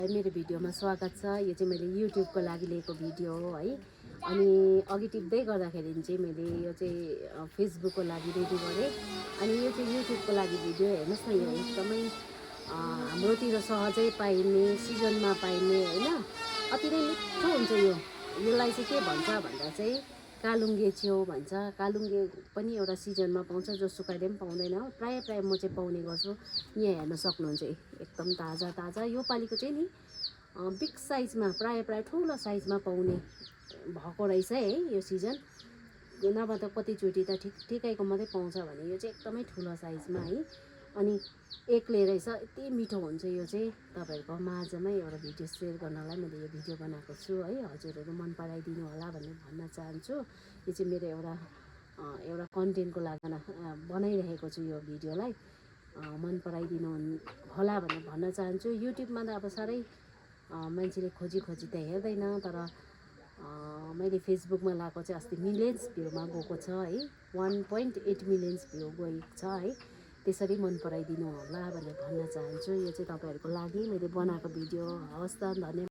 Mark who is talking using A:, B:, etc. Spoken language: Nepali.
A: मेरो भिडियोमा स्वागत छ। यो चाहिँ मैले युट्युबको लागि लिएको भिडियो हो है। अनि अघि टिप्दै गर्दाखेरि चाहिँ मैले यो चाहिँ फेसबुकको लागि रेडी गरेँ। अनि यो चाहिँ युट्युबको लागि भिडियो हेर्नुहोस् न, यो एकदमै हाम्रोतिर सहजै पाइने, सिजनमा पाइने होइन, अति नै मिठो हुन्छ यो। यसलाई चाहिँ के भन्छ भन्दा चाहिँ कालुङ्गे च्याउ भन्छ। कालुङ्गे पनि एउटा सिजनमा पाउँछ, जोसुकैले पनि पाउँदैन। प्रायः म चाहिँ पाउने गर्छु। यहाँ हेर्न सक्नुहुन्छ एकदम ताजा ताजा। यो पालिको चाहिँ नि बिग साइजमा, प्रायः ठुलो साइजमा पाउने भएको रहेछ है यो सिजन। नभए त कतिचोटि त ठिकैको मात्रै पाउँछ भने यो चाहिँ एकदमै ठुलो साइजमा है। अनि एक्लै रहेछ, यति मिठो हुन्छ यो चाहिँ। तपाईँहरूको माझमै एउटा भिडियो सेयर गर्नलाई मैले यो भिडियो बनाएको छु है। हजुरहरू मन पराइदिनु होला भनेर भन्न चाहन्छु। यो चाहिँ मेरो एउटा कन्टेन्टको लागि बनाइरहेको छु यो भिडियोलाई। मन पराइदिनु होला भनेर भन्न चाहन्छु। युट्युबमा त अब साह्रै मान्छेले खोजी त हेर्दैन, तर मैले फेसबुकमा लगाएको चाहिँ अस्ति मिलियन्स भ्यूमा गएको छ है। 1.8 मिलियन्स भ्यू गएको छ है। त्यसरी मन पराइदिनु होला भनेर भन्न चाहन्छु। यो चाहिँ तपाईँहरूको लागि मैले बनाएको भिडियो। हवस् त, धन्यवाद।